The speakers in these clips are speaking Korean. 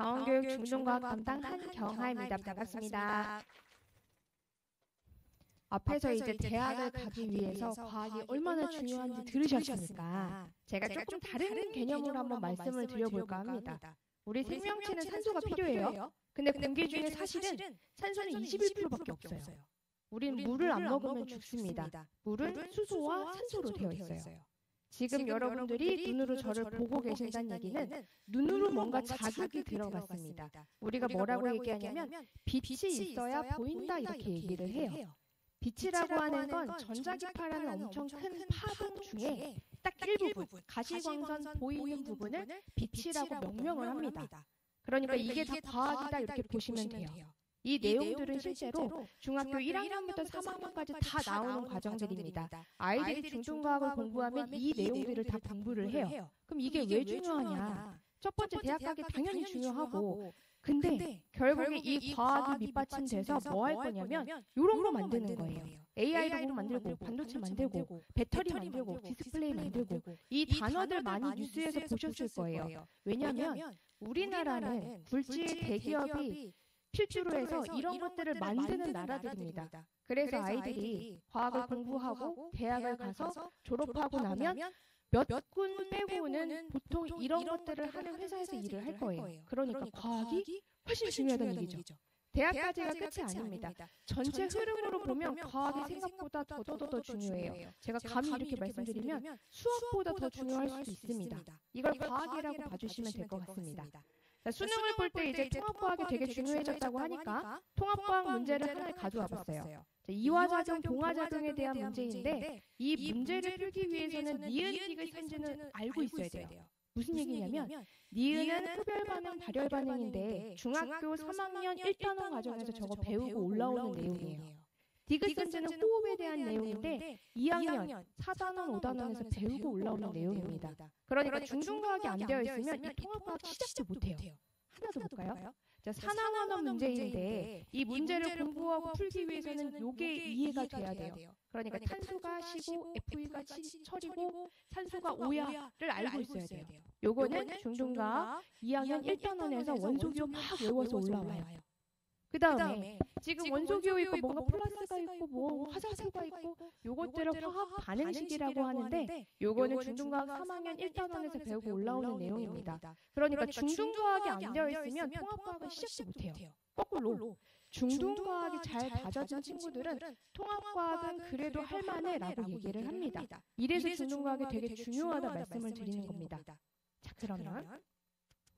경원교육 중등과학 담당 한경하입니다. 반갑습니다. 앞에서 이제 대학을 가기 위해서 과학이 얼마나 중요한지 들으셨으니까 제가 조금 다른 개념으로 한번 말씀을 드려볼까 합니다. 우리 생명체는 산소가 필요해요. 근데 공기 중에 사실은 산소는 21%밖에 없어요. 우린 물을 안 먹으면 죽습니다. 물은 수소와 산소로 되어 있어요. 지금 여러분들이 눈으로 저를 보고 계신다는 얘기는 눈으로 뭔가 자극이 들어갔습니다. 우리가 뭐라고 얘기하냐면 빛이 있어야 보인다 이렇게 얘기를 해요. 빛이라고 하는 건 전자기파라는 엄청 큰 파동 중에 딱 일부분, 가시광선 보이는 부분을 빛이라고 명명을 합니다. 그러니까 이게 다 과학이다 이렇게 보시면 돼요. 이 내용들은 실제로 중학교 1학년부터 3학년까지 다 나오는 과정들입니다. 아이들이 중등과학을 공부하면 이 내용들을 다 공부를 해요. 그럼 이게 왜 중요하냐? 첫 번째 대학 가기 당연히 중요하고 근데 결국에 이 과학이 밑받침돼서 뭐 할 거냐면 이런 거 만드는 거예요. AI 로봇 만들고 반도체 만들고 배터리 만들고 디스플레이 만들고 이 단어들 많이 뉴스에서 보셨을 거예요. 왜냐하면 우리나라는 굴지의 대기업이 필주로 해서 이런 것들을 만드는 나라들입니다. 그래서 아이들이 과학을 공부하고 대학을 가서 졸업하고 나면 몇 군 빼고는 보통 이런 것들을 하는 회사에서 일을 할 거예요. 그러니까 과학이 훨씬 중요하다는 얘기죠. 대학까지가 끝이 아닙니다. 전체 흐름으로 보면 과학이 생각보다 더 중요해요. 제가 감히 이렇게 말씀드리면 수학보다 더 중요할 수도 있습니다. 이걸 과학이라고 봐주시면 될 것 같습니다. 자, 수능을 볼 때 이제 통합과학이 되게 중요해졌다고 하니까 통합과학 문제를 하나 가져와 봤어요. 이화작용, 동화작용에 대한 문제인데 이 문제를 풀기 위해서는 니은, 디귿, 산지는 알고 있어야 돼요. 무슨 얘기냐면 니은은 흡열 반응, 발열 반응인데 중학교 3학년 1단원 과정에서 저거 배우고 올라오는 내용이에요. 디귿, 산지는 호흡에 대한 내용인데 2학년 4단원, 5단원에서 배우고 올라오는 내용입니다. 그러니까 중등과학이 안 되어 있으면 이 통합과학 시작도 못해요. 하나 더 볼까요? 자, 산학원어 문제인데 이 문제를 공부하고 풀기 위해서는 요게 이해가 돼야 돼요. 그러니까 탄소가 시고 Fe가 철이고 산소가 오야를 알고 있어야 돼요. 요거는 중등과학 2학년 1단원에서 원소기호 막 외워서 올라와요. 그 다음에 지금 원소기호 있고 뭔가 플러스가 있고 뭐 화살표가 있고 요것들을 화학 반응식이라고 하는데 요거는 중등과학 3학년 1단원에서 배우고 올라오는 내용입니다. 그러니까 중등과학이 안 되어 있으면 통합과학은 시작도 못해요. 거꾸로 중등과학이 잘 다져진 친구들은 통합과학은 그래도 할만해 라고 얘기를 합니다. 이래서 중등과학이 되게 중요하다 말씀을 드리는 겁니다. 자, 그러면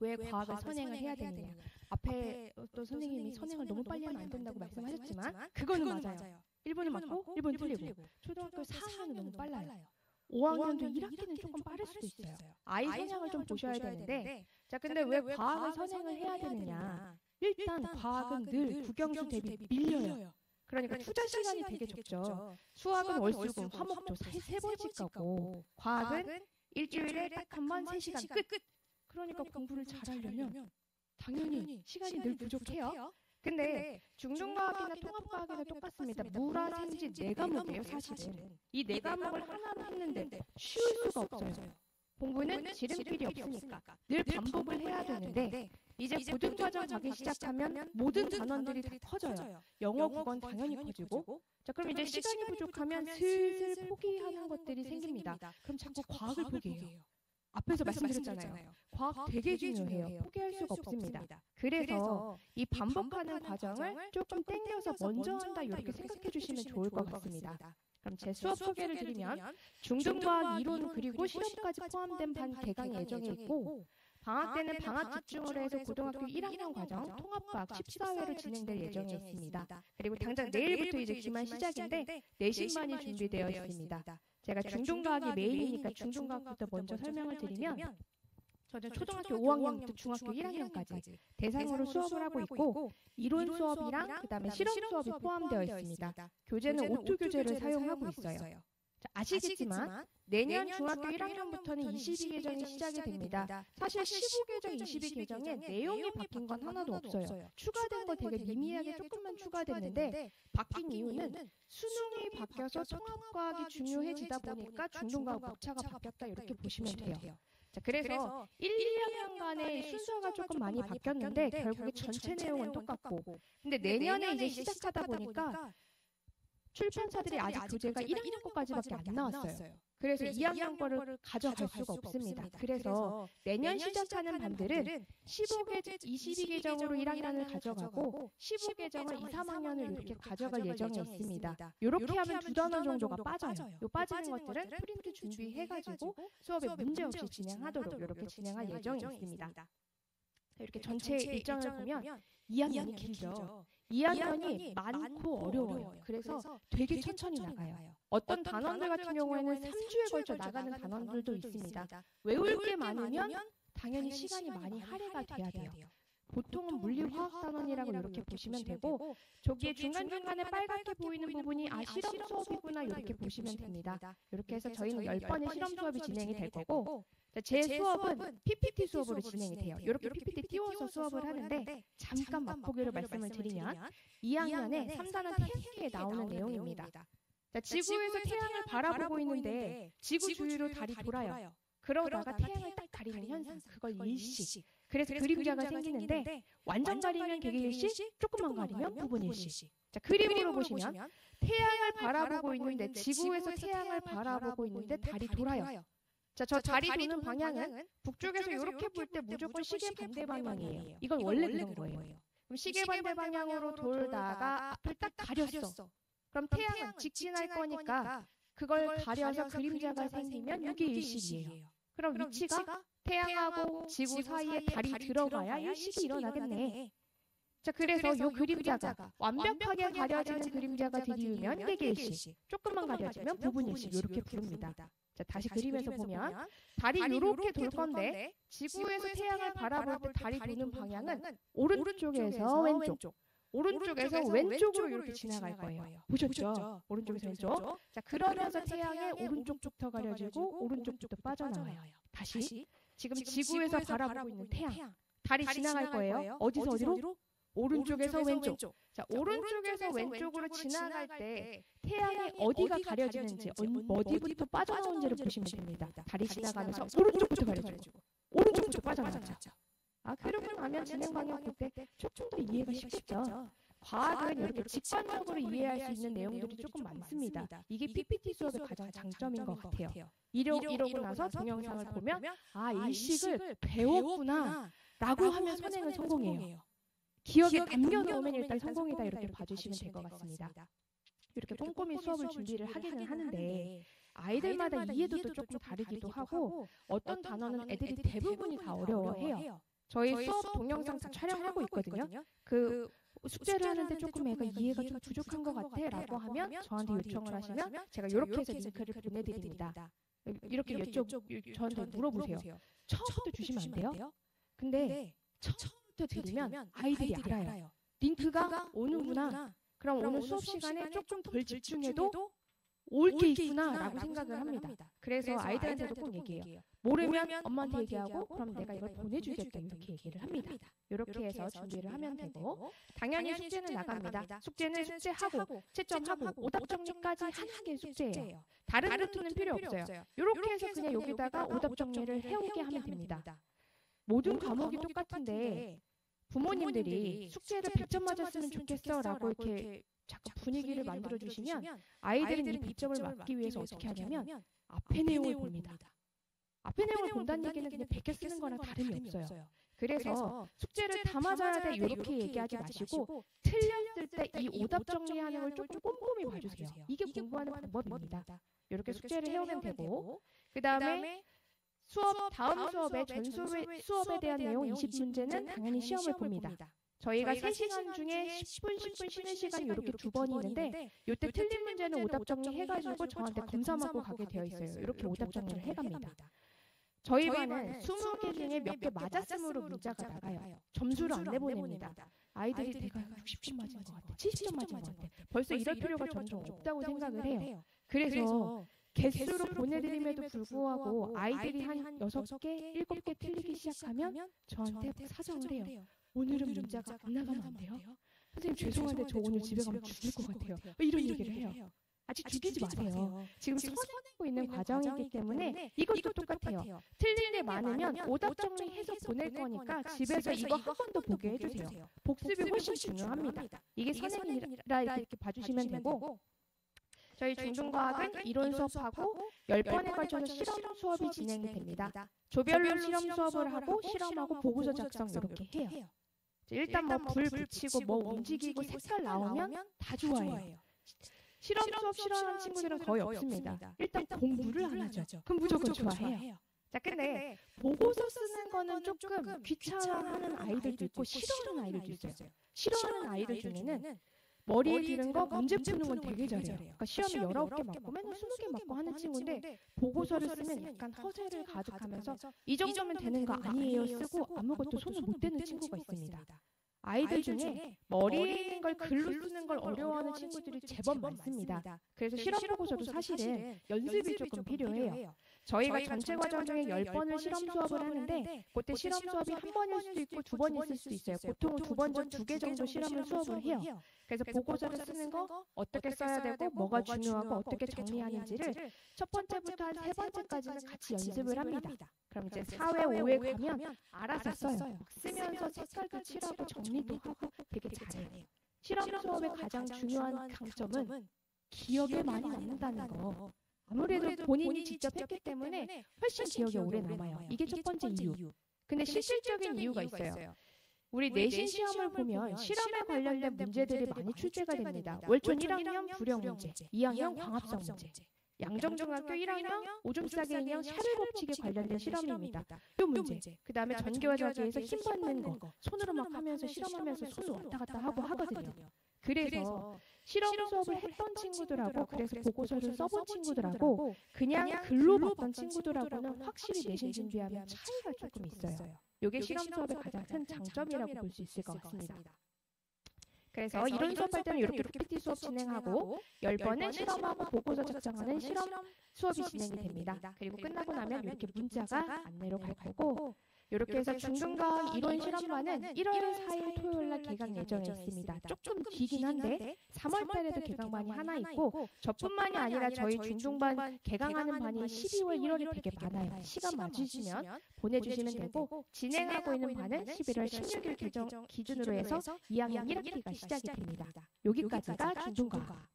왜 과학을 선행을 해야 되느냐? 앞에 또 선생님이 선행을 너무 빨리 하면 안 된다고 말씀하셨지만 그거는 맞아요. 1번은 맞고 1번은 틀리고 초등학교 4학년은 너무 빨라요. 5학년도 1학기는 조금 빠를 수도 있어요. 아이 성향을 좀 보셔야 되는데 자, 근데 왜 과학을 선행을 해야 되느냐? 일단 과학은 늘 국영수 대비 밀려요. 그러니까 투자 시간이 되게 적죠. 수학은 월수금, 화목조 3번씩 가고 과학은 일주일에 딱 한 번 3시간 끝. 그러니까 공부를 잘하려면 당연히 시간이 늘 부족해요. 근데 중등과학이나 통합과학이나 똑같습니다. 물화, 생지 4과목이에요 사실은. 이 4과목을 하나로 했는데 쉬울 수가 없어요. 공부는 지름길이 없으니까 늘 반복을 해야 되는데 이제 고등과정 가기 시작하면 모든 단원들이 다 커져요. 영어, 국어는 당연히 커지고 자, 그럼 이제 시간이 부족하면 슬슬 포기하는 것들이 생깁니다. 그럼 자꾸 과학을 포기해요. 앞에서 말씀드렸잖아요. 과학 되게 중요해요. 포기할 수가 없습니다. 그래서 이 반복하는 과정을 조금 땡겨서 먼저 한다 이렇게 생각해 주시면 좋을 것 같습니다. 그럼 제 수업 소개를 드리면 중등과학 이론 그리고 실험까지 포함된 반 개강 예정에 있고 방학 때는 방학 집중으로 해서 고등학교 1학년 과정 통합과학 14회로 진행될 예정에 있습니다. 그리고 당장 내일부터 이제 기말 시작인데 내신반이 준비되어 있습니다. 제가 중등과학이 메인이니까 중등과학부터 먼저 설명을 드리면 저는 초등학교 5학년부터 중학교 1학년까지 대상으로 수업을 하고 있고 이론 수업이랑 그다음에 실험 수업이 포함되어 있습니다. 교재는 오토 교재를 사용하고 있어요. 자, 아시겠지만 내년 중학교 1학년부터는 22개정이 시작이 됩니다. 사실 15개정, 22개정에 내용이 바뀐 건 하나도 없어요. 추가된 거 되게 미미하게 조금만 추가됐는데 바뀐 이유는 수능이 바뀌어서 통합과학이 중요해지다 보니까 중등과학 격차가 바뀌었다 이렇게 보시면 돼요. 자, 그래서 1, 2학년간의 순서가 조금 많이 바뀌었는데 결국에 전체 내용은 똑같고, 근데 내년에 이제 시작하다 보니까 출판사들이 아직 교재가 1학년 거까지밖에 안 나왔어요. 그래서 2학년 거를 가져갈 수가 없습니다. 그래서 내년 시작하는 반들은 22계정으로 1학년을 가져가고 15계정을 2, 3학년을 이렇게 가져갈 예정이 있습니다. 이렇게 하면 2단원 정도가 빠져요. 이 빠지는 것들은 프린트 준비해가지고 수업에 문제없이 진행하도록 이렇게 진행할 예정이 있습니다. 이렇게 전체 일정을 보면 2학년이 길죠. 2학년이 많고 어려워요. 그래서 되게 천천히 나가요. 어떤 단원들 같은 경우에는 3주에 걸쳐 나가는 단원들도 있습니다. 외울 게 많으면 당연히 시간이 많이 할애가 돼야 돼요. 보통은 물리화학단원이라고 이렇게 보시면 되고, 저기에 중간중간에 빨갛게 보이는 부분이 실험 수업이구나 이렇게 보시면 됩니다. 이렇게 해서 저희는 10번의 실험 수업이 진행이 될 거고, 제 수업은 PPT 수업으로 진행이 돼요. 이렇게 PPT 띄워서 수업을 하는데, 잠깐 맛보기로 말씀을 드리면 2학년에 3단원 태양계에 나오는 내용입니다. 지구에서 태양을 바라보고 있는데 지구 주위로 달이 돌아요. 그러다가 태양을 딱 가리는 현상, 그걸 일시. 그래서 그림자가 생기는데, 완전 가리면 되게 일시, 조금만 가리면 부분 일시. 자, 그림으로 보시면 태양을 바라보고 있는데, 지구에서 태양을 바라보고 있는데 달이 돌아요. 자, 저 달이 도는 방향은 북쪽에서 이렇게 볼 때 무조건 시계 반대 방향이에요. 이건 원래 그런 거예요. 그럼 시계 반대 방향으로 돌다가 앞을 딱 가렸어. 그럼 태양은 직진할 거니까 그걸 가려서 그림자가 생기면 이게 일식이에요. 그럼 위치가 태양하고 지구 사이에 달이 들어가야 일식이 일어나겠네. 자, 그래서 이 그림자가 완벽하게 가려지는 그림자가 들이우면 이게 일식, 조금만 가려지면 부분 일식, 이렇게 부릅니다. 자, 다시 그림에서 보면 달이 이렇게 돌 건데, 지구에서 태양을 바라볼 때 달이 도는 방향은 오른쪽에서 왼쪽, 오른쪽에서 왼쪽으로 이렇게 지나갈 거예요. 보셨죠? 오른쪽에서 왼쪽. 자, 그러면서 태양의 오른쪽부터 가려지고 오른쪽부터 빠져나와요. 다시 지금 지구에서 바라보고 있는 태양, 달이 지나갈 거예요. 어디서 어디로? 오른쪽에서 왼쪽. 자, 오른쪽에서 왼쪽으로 지나갈 때 태양의 어디가 가려지는지, 어디부터 빠져나오는지를 보시면 됩니다. 달이 지나가면서 오른쪽부터 가려지고 오른쪽부터 빠져나가죠. 그러고 나면 진행 방향 볼 때 조금 더 이해가 쉽겠죠. 과학은 이렇게 직관적으로 이해할 수 있는 내용들이 조금 많습니다. 이게 PPT 수업의 가장 장점인 것 같아요. 이러고 나서 동영상을 보면 일식을 배웠구나 라고 하면 선행은 성공이에요. 기억에 남겨놓으면 일단 성공이다, 이렇게 봐주시면 될 것 같습니다. 이렇게 꼼꼼히 수업을 준비를 하기는 하는데, 아이들마다 이해도도 조금 다르기도 하고, 어떤 단어는 애들이 대부분이 다 어려워해요. 저희 수업 동영상 다 촬영하고 있거든요. 그 숙제를 하는데 조금 애가 이해가 좀 부족한 것 같아 라고 하면 저한테 요청을 하시면 제가 이렇게 해서 링크를 보내드립니다. 이렇게 저한테 물어보세요. 처음부터 주시면 안 돼요? 근데 처음부터 드리면 아이들이 알아요. 링크가 오는구나. 그럼 오늘 수업 시간에 조금 덜 집중해도 올 게 있구나 라고 생각을 합니다. 그래서 아이들한테도 꼭 얘기해요. 모르면 엄마한테 얘기하고, 그럼 내가 이걸 보내주겠다, 이렇게 얘기를 합니다. 이렇게 해서 준비를 하면 되고, 당연히 숙제는 나갑니다. 숙제는 숙제하고 채점하고 오답 정리까지 하는 게 숙제예요. 다른 루트는 필요 없어요. 이렇게 해서 그냥 여기다가 오답 정리를 해오게 하면 됩니다. 모든 과목이 똑같은데 부모님들이 숙제를 100점 맞았으면 좋겠어 라고 이렇게 자꾸 분위기를 만들어주시면, 아이들은 이 100점을 맞기 위해서 어떻게 하냐면 앞에 내용을 봅니다. 앞에 내용을 본다는 얘기는 그냥 베껴 쓰는 거랑 다름이 없어요. 그래서 숙제를 다 맞아야 돼 이렇게 얘기하지 마시고, 틀렸을 때 이 오답 정리하는 걸 조금 꼼꼼히 봐주세요. 이게 공부하는 방법입니다. 이렇게 숙제를 해오면 되고, 그 다음에 다음 수업에 수업에 대한 내용 20문제는 당연히 시험을 봅니다. 저희가 3시간 중에 10분 쉬는 시간이 이렇게 2번이 있는데, 이때 틀린 문제는 오답 정리해가지고 저한테 검사 받고 가게 되어 있어요. 이렇게 오답 정리를 해갑니다. 저희 반은 20개 중에 몇 개 맞았음으로 문자가 나가요. 점수를 안 내보냅니다. 아이들이 내가 60점 맞은 것 같아, 70점 맞은 것 같아, 벌써 이럴 필요가 전혀 없다고 생각을 해요. 그래서 개수로 보내드림에도 불구하고 아이들이 한 6개, 7개 틀리기 시작하면 저한테 사정을 해요. 오늘은 문자가 안 나가면 안 돼요? 선생님 죄송한데 저 오늘 집에 가면 죽을 것 같아요. 이런 얘기를 해요. 아직 죽이지 마세요. 지금 써내고 있는 과정이기 때문에 이것도 똑같아요. 틀린 게 많으면 오답 정리해서 보낼 거니까 집에서 이거 한 번 더 보게 해주세요. 복습이 훨씬 중요합니다. 이게 선행이라 이렇게 봐주시면 되고, 저희 중등과학은 이론 수업하고 10번에 걸쳐서 실험 수업이 진행이 됩니다. 조별로 실험 수업을 하고 실험하고 보고서 작성 이렇게 해요. 일단 뭐 불 붙이고 뭐 움직이고 색깔 나오면 다 좋아해요. 실험 수업 싫어하는 친구들은 거의 없습니다. 일단 공부를 안 하죠. 그럼 무조건 좋아해요. 자, 근데 보고서 쓰는 거는 조금 귀찮아하는 아이들도 있고 싫어하는 아이들도 있어요. 싫어하는 아이들 중에는 머리에 드는 거 문제 푸는 건 되게 잘해요. 그러니까 시험에 19개 맞고 맨날 20개 맞고 하는 친구인데 보고서를 쓰면 약간 허세를 가득하면서 이 정도면 되는 거 아니에요 쓰고 아무것도 손을 못 대는 친구가 있습니다. 아이들 중에 머리에 있는 걸 글로 쓰는 걸 어려워하는 친구들이 제법 많습니다. 그래서 실험 보고서도 사실은 연습이 조금 필요해요. 저희가 전체 과정 중에 10번을 실험 수업을 하는데 그때 실험 수업이 한 번일 수도 있고 2번 있을 수도 있어요. 보통은 2번 중 2개 정도 실험을 수업을 해요. 그래서 보고서를 쓰는 거 어떻게 써야 되고 뭐가 중요하고 어떻게 정리하는지를 첫 번째부터 한 3번째까지는 같이 연습을 합니다. 그럼 이제 4회, 5회 가면 알아서 써요. 쓰면서 색깔도 칠하고 정리도 하고 되게 잘해요. 실험 수업의 가장 중요한 강점은 기억에 많이 남는다는 거. 아무래도 본인이 직접 했기 때문에 훨씬 기억에 오래 남아요. 이게 첫 번째 이유. 근데 실질적인 이유가 있어요. 우리 내신 시험을 보면 실험에 관련된 문제들이 많이 출제가 됩니다. 월초 1학년 불영 문제, 2학년 광합성 문제, 양정중학교 1학년 오줌 싸개 인형 샤를 법칙에 관련된 실험입니다. 이 문제, 그 다음에 전교과정에서 힘 받는 거, 손으로 막 하면서 실험하면서 손을 왔다 갔다 하고 하거든요. 그래서 실험 수업을 했던 친구들하고 그래서 보고서를 써본 친구들하고 그냥 글로 봤던 친구들하고는 확실히 내신 준비하면 차이가 조금 있어요. 이게 실험 수업의 가장 큰 장점이라고 볼 수 있을 것 같습니다. 그래서 이론 수업할 때는 이렇게 PPT 수업 진행하고 10번은 실험하고 보고서 작성하는 실험 수업이 진행이 됩니다. 그리고 끝나고 나면 이렇게 문자가 안내로 갈 거고 이렇게 해서 중등과학 이론 실험반은 1월 4일 토요일날 개강 예정에 있습니다. 조금 길긴 한데 3월 달에도 개강반이 하나 있고 저뿐만이 아니라 저희 중등반 개강하는 반이 12월 1월에 되게 많아요. 시간 맞으시면 보내주시면 되고 진행하고 있는 반은 11월 16일 개정 기준으로 해서 2학년 1학기가 시작이 됩니다. 여기까지가 중등과학.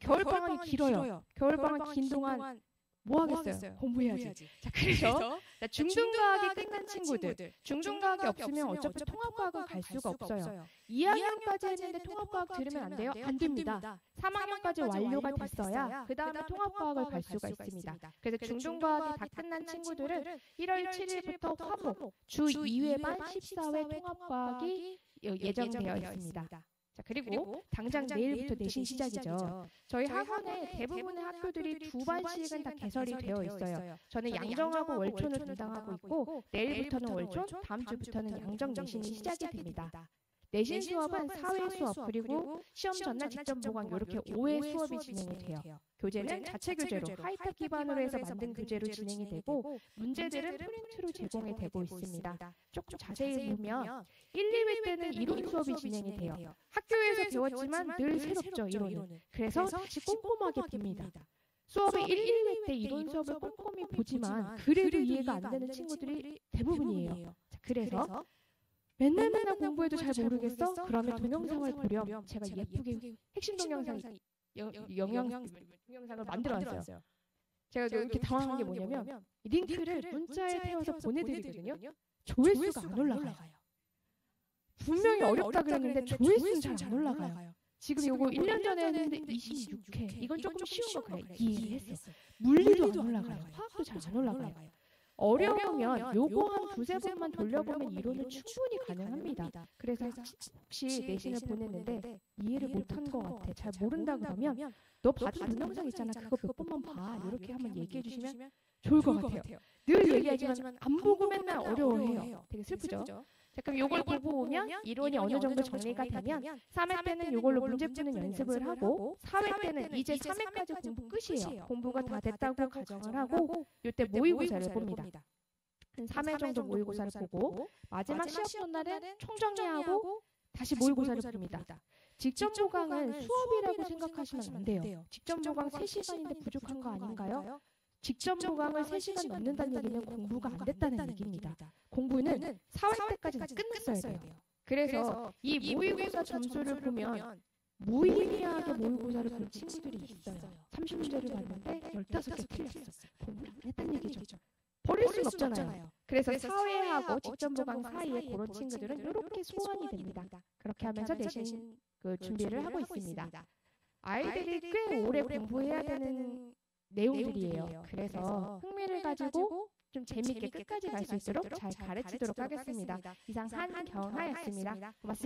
겨울방학이 길어요. 겨울방학 긴 동안 뭐 하겠어요? 공부해야지. 자, 그래서 중등과학이 끝난 친구들, 중등과학이 없으면 어차피 통합과학은 갈 수가 없어요. 2학년까지 했는데 통합과학 들으면 안 돼요? 안 됩니다. 3학년까지 완료가 됐어야 그 다음에 통합과학을 갈 수가 있습니다. 그래서 중등과학이 다 끝난 친구들은 1월 7일부터 화목, 주 2회반 14회 통합과학이 예정되어 있습니다. 자, 그리고 당장 내일부터 내신 시작이죠. 저희 학원에 대부분의 학교들이 2반씩은 다 개설이 되어 있어요. 저는 양정하고 월촌을 담당하고 있고 내일부터는 월촌, 다음 주부터는 양정 내신이 시작이 됩니다. 내신 수업은 4회 수업 그리고 시험 전날 직접 보강 이렇게 5회 수업이 진행이 돼요. 교재는 자체 교재로 하이탑 기반으로 해서 만든 교재로 진행이 되고 문제들은 프린트로 제공이 되고 있습니다. 조금 자세히 보면 1, 2회 때는 이론 수업이 진행이 돼요. 학교에서 배웠지만 늘 새롭죠, 이론은. 그래서 다시 꼼꼼하게 봅니다. 수업의 1, 2회 때 이론 수업을 꼼꼼히 보지만 그래도 이해가 안 되는 친구들이 대부분이에요. 자, 그래서 맨날 공부해도 잘 모르겠어? 그러면 동영상을 보렴. 제가 예쁘게 핵심 동영상을 만들어놨어요. 제가 이렇게 당황한 게 뭐냐면 링크를 문자에 태워서 보내드리거든요. 조회수가 안 올라가요. 분명히 어렵다 그랬는데 조회수는 잘 안 올라가요. 지금 요거 1년 전에 했는데 26회. 이건 조금 쉬운 거 그래. 이해를 했어. 물리도 안 올라가요. 화학도 잘 안 올라가요. 어려우면 요거 한 2-3번만 돌려보면 이론은 충분히 가능합니다. 그래서 혹시 내신을 보냈는데 이해를 못한 것 같아. 잘 모른다 그러면 너 봐준 동영상 있잖아. 그거 몇 번만 봐. 이렇게 한번 얘기해 주시면 좋을 것 같아요. 늘 얘기하지만 안 보고 맨날 어려워해요. 되게 슬프죠? 자, 그럼 요걸 보고 오면 이론이 어느 정도 정리가 되면 3회 때는 요걸로 문제 푸는 연습을 하고 4회 때는 이제 3회까지 공부 끝이에요. 공부가 다 됐다고 가정을 하고 요때 모의고사를 봅니다. 한 3회 정도 모의고사를 보고 마지막 시험 전날은 총정리하고 다시 모의고사를 봅니다. 직접 보강은 수업이라고 생각하시면 안 돼요. 직접 보강 3시간인데 부족한 거 아닌가요? 직접 보강을 3시간 넘는다는 얘기는 공부가 안 됐다는 얘기입니다. 공부는 4월 때까지 다 끝냈어야 돼요. 그래서 이 모의고사 점수를 보면 무의미하게 모의고사를 본 친구들이 있어요. 30문제를 봤는데 15개 틀렸어. 공부를 안 했다는 얘기죠. 버릴 순 없잖아요. 그래서 사회하고 직접 보강 사이에 그런 친구들은 이렇게 소환이 됩니다. 그렇게 하면서 내신 그 준비를 하고 있습니다. 아이들이 꽤 오래 공부해야 되는 내용들이에요. 그래서 흥미를 가지고 좀 재미있게 끝까지 갈 수 있도록 잘 가르치도록 하겠습니다. 이상 한경하였습니다. 고맙습니다.